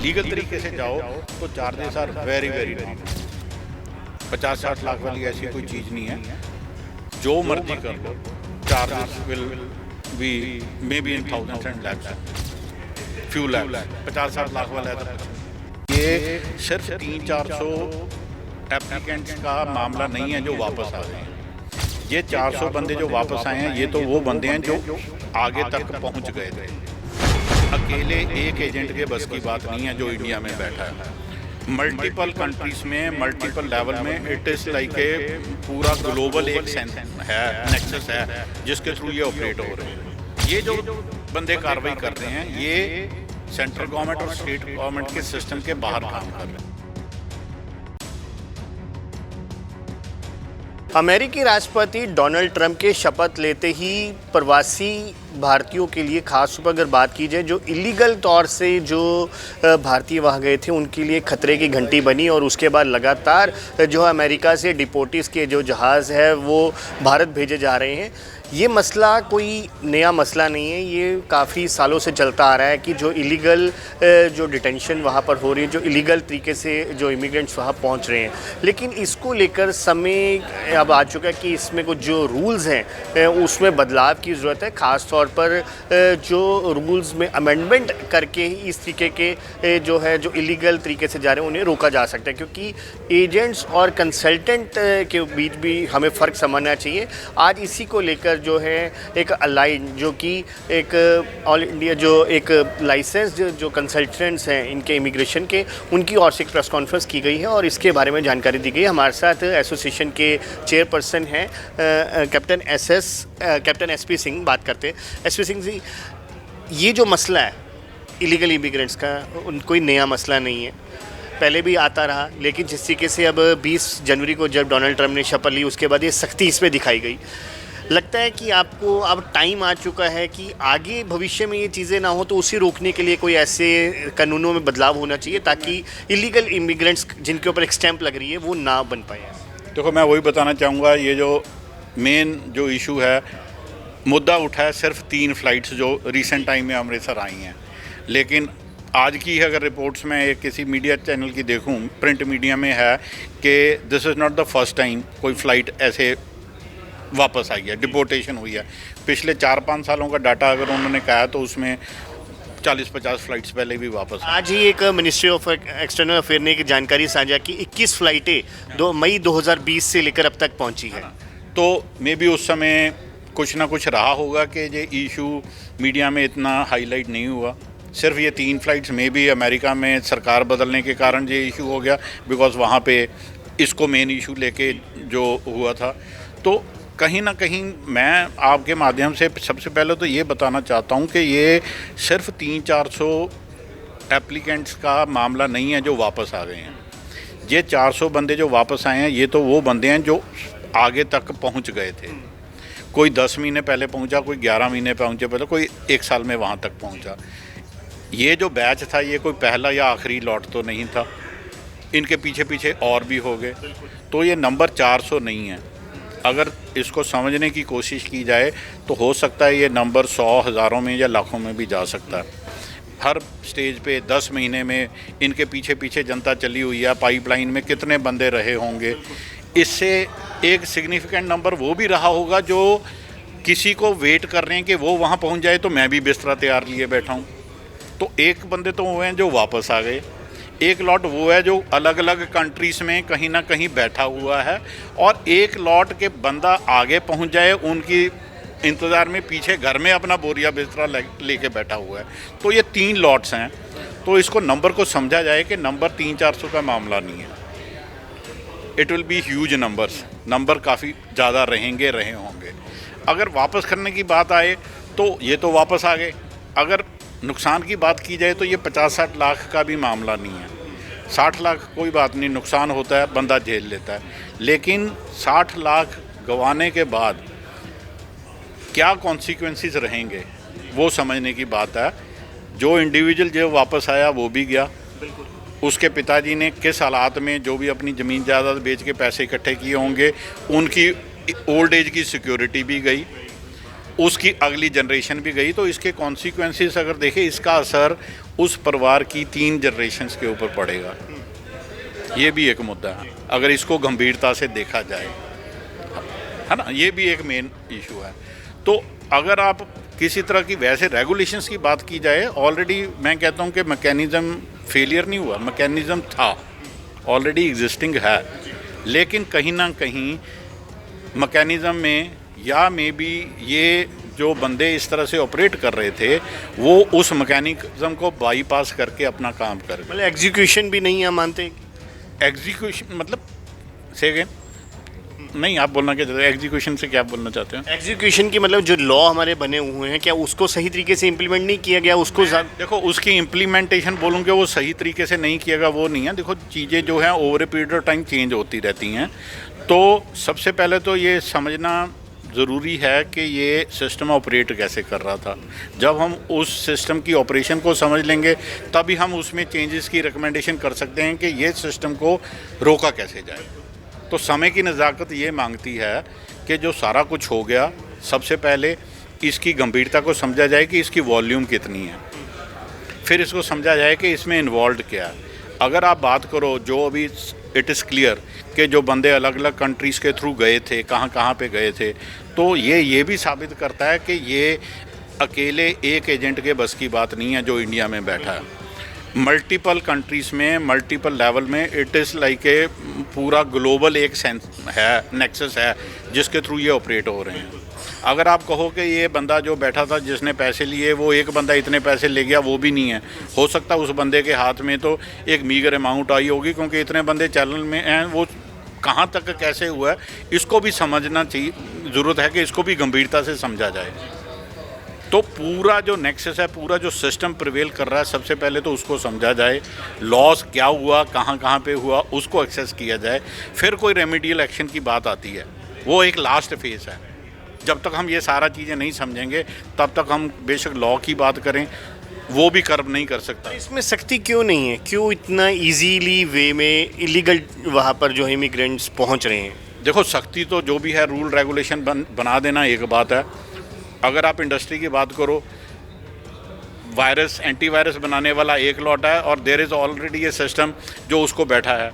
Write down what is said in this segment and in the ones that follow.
Legal तरीके से जाओ तो charges are very very normal. 50-60 lakh वाली ऐसी कोई चीज़ नहीं है, जो मर्जी कर लो, charges will be maybe in thousands and lakhs, few lakhs. 50-60 lakh वाला है तो ये सिर्फ 300-400 एप्लीकेंट्स का मामला नहीं है जो वापस आ गए हैं। ये 400 बंदे जो वापस आए हैं, ये तो वो बंदे हैं जो आगे तक पहुंच गए थे। अकेले एक एजेंट के बस की बात नहीं है जो इंडिया में बैठा है। मल्टीपल कंट्रीज में, मल्टीपल लेवल में, इट इज़ लाइक ए पूरा ग्लोबल एक है, नेक्सस है जिसके थ्रू ये ऑपरेट हो रहे हैं। ये जो बंदे कार्रवाई कर रहे हैं, ये सेंट्रल गवर्नमेंट और स्टेट गवर्नमेंट के सिस्टम के बाहर काम कर रहे हैं। अमेरिकी राष्ट्रपति डोनाल्ड ट्रंप के शपथ लेते ही प्रवासी भारतीयों के लिए खास तौर पर अगर बात की जाए, जो इलीगल तौर से जो भारतीय वहाँ गए थे उनके लिए खतरे की घंटी बनी। और उसके बाद लगातार जो अमेरिका से डिपोटीज के जो जहाज़ है वो भारत भेजे जा रहे हैं। ये मसला कोई नया मसला नहीं है, ये काफ़ी सालों से चलता आ रहा है कि जो इलीगल जो डिटेंशन वहाँ पर हो रही है, जो इलीगल तरीके से जो इमिग्रेंट्स वहाँ पहुँच रहे हैं। लेकिन इसको लेकर समय अब आ चुका है कि इसमें कुछ जो रूल्स हैं उसमें बदलाव की ज़रूरत है। ख़ास तौर पर जो रूल्स में अमेंडमेंट करके ही इस तरीके के जो है जो इलीगल तरीके से जा रहे हैं उन्हें रोका जा सकता है, क्योंकि एजेंट्स और कंसल्टेंट के बीच भी हमें फ़र्क समझना चाहिए। आज इसी को लेकर जो है एक अलाइन जो कि एक ऑल इंडिया जो एक लाइसेंस जो कंसल्टेंट्स हैं इनके इमिग्रेशन के, उनकी ओर से एक प्रेस कॉन्फ्रेंस की गई है और इसके बारे में जानकारी दी गई। हमारे साथ एसोसिएशन के चेयरपर्सन हैं कैप्टन एसपी सिंह बात करते हैं। एसपी सिंह जी, ये जो मसला है इलीगल इमिग्रेंट्स का, कोई नया मसला नहीं है, पहले भी आता रहा। लेकिन जिस तरीके से अब 20 जनवरी को जब डोनाल्ड ट्रंप ने शपथ ली, उसके बाद ये सख्ती इस पर दिखाई गई। लगता है कि आपको अब टाइम आ चुका है कि आगे भविष्य में ये चीज़ें ना हो, तो उसे रोकने के लिए कोई ऐसे कानूनों में बदलाव होना चाहिए ताकि इलीगल इमिग्रेंट्स जिनके ऊपर एक स्टैंप लग रही है वो ना बन पाए। देखो, मैं वही बताना चाहूँगा, ये जो मेन जो इशू है, मुद्दा उठा है सिर्फ 3 फ़्लाइट्स जो रिसेंट टाइम में अमृतसर आई हैं। लेकिन आज की अगर रिपोर्ट्स में एक किसी मीडिया चैनल की देखूं, प्रिंट मीडिया में है कि this is not the first time कोई फ़्लाइट ऐसे वापस आई है, डिपोर्टेशन हुई है। पिछले 4-5 सालों का डाटा अगर उन्होंने कहा तो उसमें 40-50 फ़्लाइट्स पहले भी वापस। आज ही एक मिनिस्ट्री ऑफ एक्सटर्नल अफेयर ने एक जानकारी साझा की, 21 फ़्लाइटें 2 मई 2020 से लेकर अब तक पहुंची है। तो मे बी उस समय कुछ ना कुछ रहा होगा कि ये इशू मीडिया में इतना हाईलाइट नहीं हुआ। सिर्फ ये 3 फ़्लाइट्स में भी अमेरिका में सरकार बदलने के कारण ये इशू हो गया, बिकॉज़ वहाँ पे इसको मेन इशू लेके जो हुआ था। तो कहीं ना कहीं मैं आपके माध्यम से सबसे पहले तो ये बताना चाहता हूँ कि ये सिर्फ 300-400 एप्लीकेंट्स का मामला नहीं है जो वापस आ गए हैं। ये 400 बंदे जो वापस आए हैं, ये तो वो बंदे हैं जो आगे तक पहुँच गए थे। कोई 10 महीने पहले पहुँचा, कोई 11 महीने पहुँचे पहले, कोई 1 साल में वहाँ तक पहुँचा। ये जो बैच था, ये कोई पहला या आखिरी लॉट तो नहीं था, इनके पीछे पीछे और भी हो गए। तो ये नंबर 400 नहीं है। अगर इसको समझने की कोशिश की जाए तो हो सकता है ये नंबर 100, हज़ारों में या लाखों में भी जा सकता है। हर स्टेज पे 10 महीने में इनके पीछे पीछे जनता चली हुई है, पाइपलाइन में कितने बंदे रहे होंगे। इससे एक सिग्निफिकेंट नंबर वो भी रहा होगा जो किसी को वेट कर रहे हैं कि वो वहाँ पहुँच जाए तो मैं भी बिस्तरा तैयार लिए बैठा हूँ। तो एक बंदे तो वो हैं जो वापस आ गए, एक लॉट वो है जो अलग अलग कंट्रीज़ में कहीं ना कहीं बैठा हुआ है, और एक लॉट के बंदा आगे पहुंच जाए उनकी इंतज़ार में पीछे घर में अपना बोरिया बिस्तरा लेके बैठा हुआ है। तो ये 3 लॉट्स हैं। तो इसको नंबर को समझा जाए कि नंबर 300-400 का मामला नहीं है। It will be huge numbers, number काफ़ी ज़्यादा रहे होंगे। अगर वापस करने की बात आए तो ये तो वापस आ गए। अगर नुकसान की बात की जाए तो ये 50-60 लाख का भी मामला नहीं है। 60 लाख कोई बात नहीं, नुकसान होता है, बंदा झेल लेता है। लेकिन 60 लाख गंवाने के बाद क्या कॉन्सिक्वेंसेस रहेंगे वो समझने की बात है। जो इंडिविजुअल जो वापस आया वो भी गया, उसके पिताजी ने किस हालात में जो भी अपनी ज़मीन जायदाद बेच के पैसे इकट्ठे किए होंगे, उनकी ओल्ड एज की सिक्योरिटी भी गई। उसकी अगली जनरेशन भी गई, तो इसके कॉन्सिक्वेंसेस अगर देखें, इसका असर उस परिवार की 3 जनरेशन्स के ऊपर पड़ेगा। ये भी एक मुद्दा है अगर इसको गंभीरता से देखा जाए, है ना, ये भी एक मेन इशू है। तो अगर आप किसी तरह की वैसे रेगुलेशंस की बात की जाए, ऑलरेडी मैं कहता हूँ कि मैकेनिज़्म फेलियर नहीं हुआ, मैकेनिज़्म था, ऑलरेडी एग्जिस्टिंग है, लेकिन कहीं ना कहीं मैकेनिज़्म में या मे बी ये जो बंदे इस तरह से ऑपरेट कर रहे थे वो उस मैकेनिज़्म को बाईपास करके अपना काम कर गए। मतलब एग्जीक्यूशन भी नहीं है मानते? एग्जीक्यूशन मतलब से अगेन नहीं, आप बोलना क्या चाहते हैं, एग्जीक्यूशन से क्या बोलना चाहते हैं? एग्जीक्यूशन की मतलब जो लॉ हमारे बने हुए हैं, क्या उसको सही तरीके से इम्प्लीमेंट नहीं किया गया? उसको देखो, उसकी इम्प्लीमेंटेशन बोलूँगे वो सही तरीके से नहीं किया गया, वो नहीं है। देखो, चीज़ें जो हैं over a period of time change होती रहती हैं। तो सबसे पहले तो ये समझना ज़रूरी है कि ये सिस्टम ऑपरेट कैसे कर रहा था। जब हम उस सिस्टम की ऑपरेशन को समझ लेंगे तभी हम उसमें चेंजेस की रिकमेंडेशन कर सकते हैं कि ये सिस्टम को रोका कैसे जाए। तो समय की नज़ाकत ये मांगती है कि जो सारा कुछ हो गया, सबसे पहले इसकी गंभीरता को समझा जाए कि इसकी वॉल्यूम कितनी है, फिर इसको समझा जाए कि इसमें इन्वॉल्व क्या है। अगर आप बात करो, जो अभी इट इज़ क्लियर कि जो बंदे अलग अलग कंट्रीज़ के थ्रू गए थे, कहाँ कहाँ पे गए थे, तो ये भी साबित करता है कि ये अकेले एक एजेंट के बस की बात नहीं है जो इंडिया में बैठा है। मल्टीपल कंट्रीज़ में, मल्टीपल लेवल में, इट इज़ लाइक ए पूरा ग्लोबल एक सेंस है, नेक्सस है जिसके थ्रू ये ऑपरेट हो रहे हैं। अगर आप कहो कि ये बंदा जो बैठा था जिसने पैसे लिए, वो एक बंदा इतने पैसे ले गया, वो भी नहीं है। हो सकता है उस बंदे के हाथ में तो एक मीगर अमाउंट आई होगी, क्योंकि इतने बंदे चैनल में हैं, वो कहाँ तक कैसे हुआ है इसको भी समझना चाहिए, ज़रूरत है कि इसको भी गंभीरता से समझा जाए। तो पूरा जो नेक्सस है, पूरा जो सिस्टम प्रिवेल कर रहा है, सबसे पहले तो उसको समझा जाए, लॉस क्या हुआ, कहाँ कहाँ पे हुआ, उसको एक्सेस किया जाए। फिर कोई रेमेडियल एक्शन की बात आती है, वो एक लास्ट फेज़ है। जब तक हम ये सारा चीज़ें नहीं समझेंगे तब तक हम बेशक लॉ की बात करें, वो भी कर्व नहीं कर सकता। इसमें सख्ती क्यों नहीं है? क्यों इतना इजीली वे में इलीगल वहाँ पर जो इमिग्रेंट्स पहुँच रहे हैं? देखो, सख्ती तो जो भी है, रूल रेगुलेशन बना देना एक बात है। अगर आप इंडस्ट्री की बात करो, वायरस, एंटीवायरस बनाने वाला एक लॉट है और देयर इज़ ऑलरेडी ये सिस्टम जो उसको बैठा है,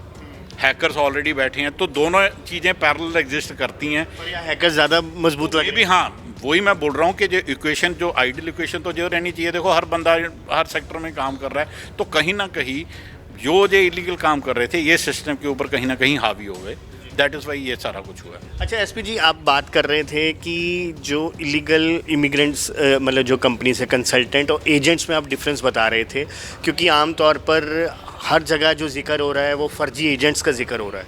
हैकर्स ऑलरेडी बैठे हैं, तो दोनों चीज़ें पैरेलल एग्जिस्ट करती हैं। और यहाँ हैकर्स ज़्यादा मजबूत लगे भी। हाँ, वही मैं बोल रहा हूँ कि जो इक्वेशन, जो आइडियल इक्वेशन तो जो रहनी चाहिए। देखो, हर बंदा हर सेक्टर में काम कर रहा है, तो कहीं ना कहीं जो इलीगल काम कर रहे थे ये सिस्टम के ऊपर कहीं ना कहीं हावी हो गए। दैट इज़ वाई ये सारा कुछ हुआ। अच्छा एसपी जी, आप बात कर रहे थे कि जो इलीगल इमिग्रेंट्स मतलब जो कंपनी से कंसल्टेंट और एजेंट्स में आप डिफरेंस बता रहे थे, क्योंकि आमतौर पर हर जगह जो जिक्र हो रहा है वो फर्जी एजेंट्स का जिक्र हो रहा है।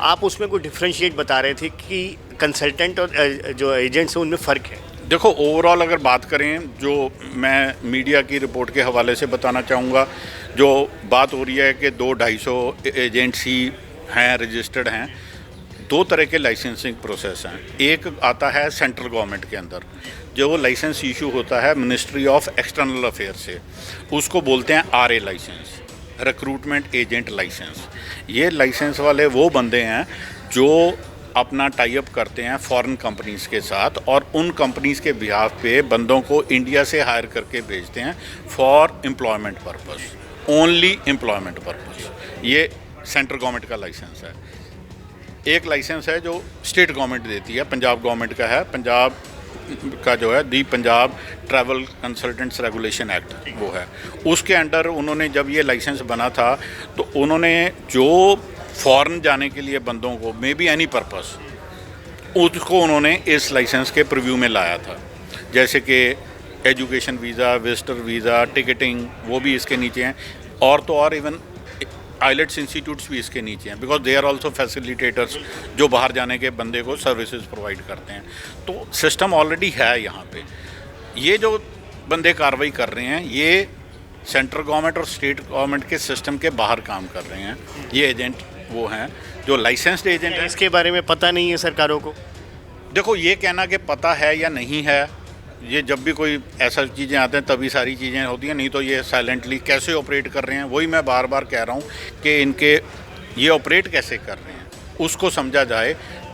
आप उसमें कोई डिफ्रेंशिएट बता रहे थे कि कंसल्टेंट और जो एजेंट्स हैं उनमें फ़र्क है। देखो, ओवरऑल अगर बात करें, जो मैं मीडिया की रिपोर्ट के हवाले से बताना चाहूँगा, जो बात हो रही है कि 200-250 एजेंट्स ही हैं, रजिस्टर्ड हैं। 2 तरह के लाइसेंसिंग प्रोसेस हैं। एक आता है सेंट्रल गवर्नमेंट के अंदर, जो लाइसेंस इशू होता है मिनिस्ट्री ऑफ एक्सटर्नल अफेयर से, उसको बोलते हैं RA licence, recruitment agent licence. ये लाइसेंस वाले वो बंदे हैं जो अपना टाई अप करते हैं फॉरेन कंपनीज़ के साथ और उन कंपनीज़ के बिहाफ पे बंदों को इंडिया से हायर करके भेजते हैं for employment purpose, only employment purpose. ये सेंट्रल गवर्नमेंट का लाइसेंस है। एक लाइसेंस है जो स्टेट गवर्नमेंट देती है, पंजाब गवर्नमेंट का है, पंजाब का जो है the Punjab travel consultants regulation act, वो है। उसके अंडर उन्होंने, जब ये लाइसेंस बना था, तो उन्होंने जो फॉरेन जाने के लिए बंदों को, मे बी एनी पर्पस, उसको उन्होंने इस लाइसेंस के प्रीव्यू में लाया था। जैसे कि education visa, visitor visa, ticketing, वो भी इसके नीचे हैं। और तो और इवन आइलेट्स इंस्टीट्यूट्स भी इसके नीचे हैं, because they are also facilitators, जो बाहर जाने के बंदे को सर्विसेज प्रोवाइड करते हैं। तो सिस्टम ऑलरेडी है यहाँ पे। ये जो बंदे कार्रवाई कर रहे हैं, ये सेंट्रल गवर्नमेंट और स्टेट गवर्नमेंट के सिस्टम के बाहर काम कर रहे हैं। ये एजेंट वो हैं जो लाइसेंस्ड एजेंट हैं। इसके बारे में पता नहीं है सरकारों को? देखो, ये कहना कि पता है या नहीं है, ये जब भी कोई ऐसा चीज़ें आते हैं तभी सारी चीज़ें होती हैं, नहीं तो ये साइलेंटली कैसे ऑपरेट कर रहे हैं, वही मैं बार बार कह रहा हूँ कि इनके ये ऑपरेट कैसे कर रहे हैं उसको समझा जाए,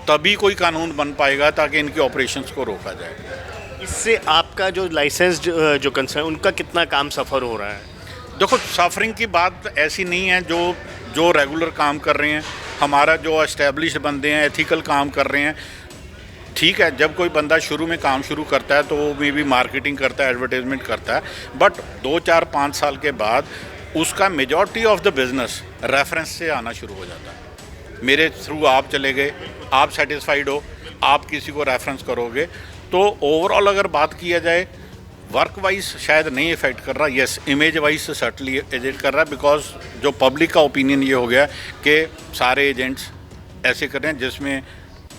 तभी कोई कानून बन पाएगा ताकि इनके ऑपरेशंस को रोका जाए। इससे आपका जो लाइसेंस जो कंसर्न उनका कितना काम सफ़र हो रहा है? देखो, सफरिंग की बात ऐसी नहीं है। जो रेगुलर काम कर रहे हैं, हमारा जो एस्टेब्लिश्ड बंदे हैं, एथिकल काम कर रहे हैं, ठीक है। जब कोई बंदा शुरू में काम शुरू करता है तो वो मे बी मार्केटिंग करता है, एडवर्टाइजमेंट करता है, बट 2 4 5 साल के बाद उसका majority of the business reference से आना शुरू हो जाता है। मेरे थ्रू आप चले गए, आप सेटिस्फाइड हो, आप किसी को रेफरेंस करोगे, तो ओवरऑल अगर बात किया जाए वर्क वाइज शायद नहीं इफेक्ट कर रहा। Yes, image wise certainly agent कर रहा है, बिकॉज जो पब्लिक का ओपिनियन ये हो गया कि सारे एजेंट्स ऐसे कर रहे हैं, जिसमें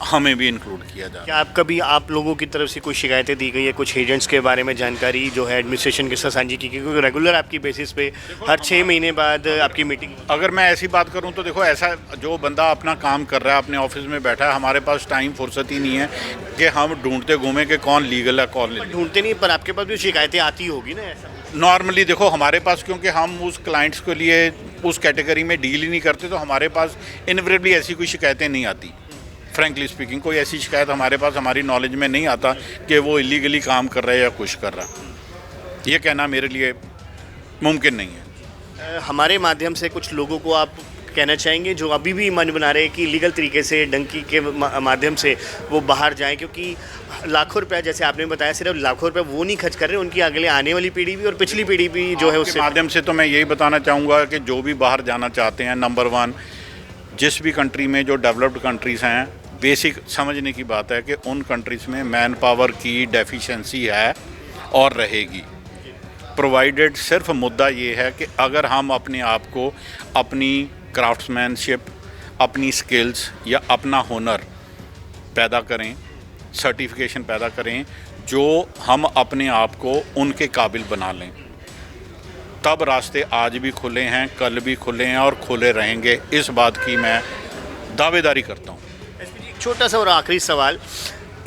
हमें भी इंक्लूड किया जाए। क्या आप लोगों की तरफ से कोई शिकायतें दी गई है, कुछ एजेंट्स के बारे में जानकारी जो है एडमिनिस्ट्रेशन के साथ साझी की, क्योंकि रेगुलर आपकी बेसिस पे हर 6 महीने बाद आपकी मीटिंग? अगर मैं ऐसी बात करूं तो देखो, ऐसा जो बंदा अपना काम कर रहा है, अपने ऑफिस में बैठा है, हमारे पास टाइम फुर्सत ही नहीं है कि हम ढूंढते घूमें कि कौन लीगल है कौन नहीं। ढूंढते नहीं, पर आपके पास भी शिकायतें आती होगी ना ऐसा? नॉर्मली देखो, हमारे पास क्योंकि हम उस क्लाइंट्स के लिए उस कैटेगरी में डील ही नहीं करते, तो हमारे पास इनवेरिएबली ऐसी कोई शिकायतें नहीं आती। फ्रैंकली स्पीकिंग, कोई ऐसी शिकायत हमारे पास हमारी नॉलेज में नहीं आता कि वो इलीगली काम कर रहा है या कुछ कर रहा है। ये कहना मेरे लिए मुमकिन नहीं है। हमारे माध्यम से कुछ लोगों को आप कहना चाहेंगे जो अभी भी मन बना रहे हैं कि लीगल तरीके से डंकी के माध्यम से वो बाहर जाएं, क्योंकि लाखों रुपया, जैसे आपने बताया, सिर्फ लाखों रुपया वो नहीं खर्च कर रहे, उनकी अगले आने वाली पीढ़ी भी और पिछली पीढ़ी भी जो है उसके माध्यम से तो मैं यही बताना चाहूँगा कि जो भी बाहर जाना चाहते हैं, नंबर 1, जिस भी कंट्री में जो डेवलप्ड कंट्रीज़ हैं, बेसिक समझने की बात है कि उन कंट्रीज़ में मैन पावर की डेफिशिएंसी है और रहेगी, प्रोवाइडेड सिर्फ मुद्दा ये है कि अगर हम अपने आप को अपनी क्राफ्ट्समैनशिप, अपनी स्किल्स या अपना हुनर पैदा करें, सर्टिफिकेशन पैदा करें, जो हम अपने आप को उनके काबिल बना लें, तब रास्ते आज भी खुले हैं, कल भी खुले हैं और खुले रहेंगे। इस बात की मैं दावेदारी करता हूँ। छोटा सा और आखिरी सवाल,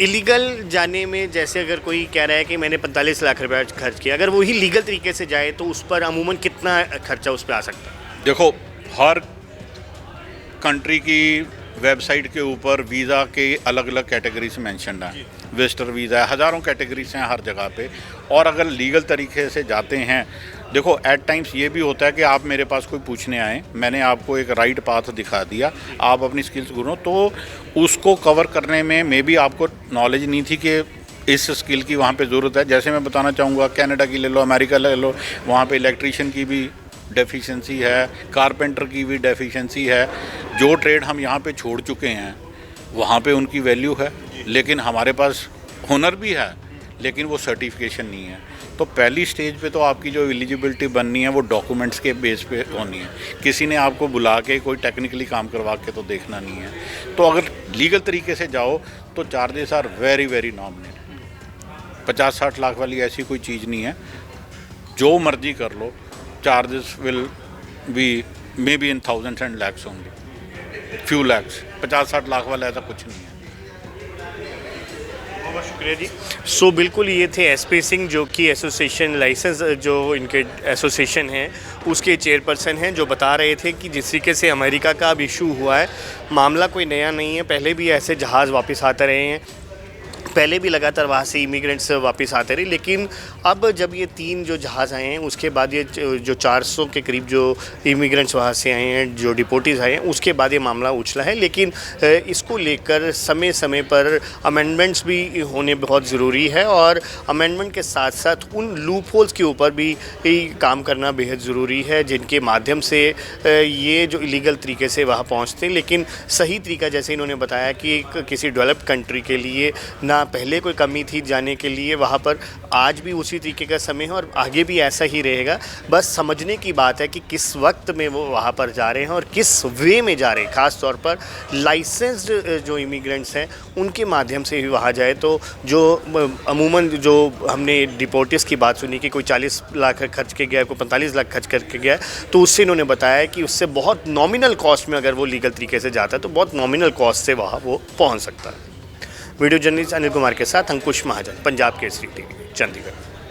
इलीगल जाने में जैसे अगर कोई कह रहा है कि मैंने 45 लाख रुपया खर्च किया, अगर वही लीगल तरीके से जाए तो उस पर अमूमन कितना खर्चा उस पर आ सकता है? देखो, हर कंट्री की वेबसाइट के ऊपर वीज़ा के अलग अलग कैटेगरीज मेंशन्ड हैं। विजिटर वीज़ा है, हज़ारों कैटेगरीज हैं हर जगह पे। और अगर लीगल तरीके से जाते हैं, देखो एट टाइम्स ये भी होता है कि आप मेरे पास कोई पूछने आए, मैंने आपको एक राइट पाथ दिखा दिया, आप अपनी स्किल्स गुरो, तो उसको कवर करने में मे बी आपको नॉलेज नहीं थी कि इस स्किल की वहाँ पे ज़रूरत है। जैसे मैं बताना चाहूँगा, कनाडा की ले लो, अमेरिका ले लो, वहाँ पे इलेक्ट्रीशियन की भी डेफिशिएंसी है, कारपेंटर की भी डेफिशिएंसी है। जो ट्रेड हम यहाँ पे छोड़ चुके हैं वहाँ पे उनकी वैल्यू है, लेकिन हमारे पास हुनर भी है, लेकिन वो सर्टिफिकेशन नहीं है। तो पहली स्टेज पे तो आपकी जो एलिजिबिलिटी बननी है वो डॉक्यूमेंट्स के बेस पे होनी है। किसी ने आपको बुला के कोई टेक्निकली काम करवा के तो देखना नहीं है। तो अगर लीगल तरीके से जाओ तो charges are very very nominal. 50-60 lakh वाली ऐसी कोई चीज़ नहीं है, जो मर्जी कर लो, charges will be maybe in thousands and lakhs only, few lakhs. 50-60 lakh वाला ऐसा कुछ नहीं है। बहुत शुक्रिया जी। सो बिल्कुल ये थे एसपी सिंह, जो कि एसोसिएशन लाइसेंस जो इनके एसोसिएशन हैं उसके चेयरपर्सन हैं, जो बता रहे थे कि जिस तरीके से अमेरिका का अब इशू हुआ है, मामला कोई नया नहीं है। पहले भी ऐसे जहाज़ वापस आते रहे हैं, पहले भी लगातार वहाँ से इमिग्रेंट्स वापस आते रहे, लेकिन अब जब ये 3 जो जहाज़ आए हैं, उसके बाद ये जो 400 के करीब जो इमिग्रेंट्स वहाँ से आए हैं, जो डिपोटीज़ आए हैं, उसके बाद ये मामला उछला है। लेकिन इसको लेकर समय समय पर अमेंडमेंट्स भी होने बहुत ज़रूरी है, और अमेंडमेंट के साथ साथ उन लूप होल्स के ऊपर भी काम करना बेहद ज़रूरी है, जिनके माध्यम से ये जो इलीगल तरीके से वहाँ पहुँचते हैं। लेकिन सही तरीका, जैसे इन्होंने बताया कि किसी डेवलप्ड कंट्री के लिए ना पहले कोई कमी थी जाने के लिए वहाँ पर, आज भी उसी तरीके का समय है और आगे भी ऐसा ही रहेगा। बस समझने की बात है कि किस वक्त में वो वहाँ पर जा रहे हैं और किस वे में जा रहे हैं। ख़ास तौर पर लाइसेंस्ड जो इमिग्रेंट्स हैं उनके माध्यम से ही वहाँ जाए, तो जो अमूमन जो हमने डिपोर्टिस की बात सुनी कि कोई 40 लाख खर्च के गया, कोई 45 लाख खर्च करके गया, तो उससे इन्होंने बताया कि उससे बहुत नॉमिनल कॉस्ट में अगर वो लीगल तरीके से जाता है तो बहुत नॉमिनल कॉस्ट से वहाँ वो पहुँच सकता है। वीडियो जर्नलिस्ट अनिल कुमार के साथ अंकुश महाजन, पंजाब केसरी टीवी, चंडीगढ़।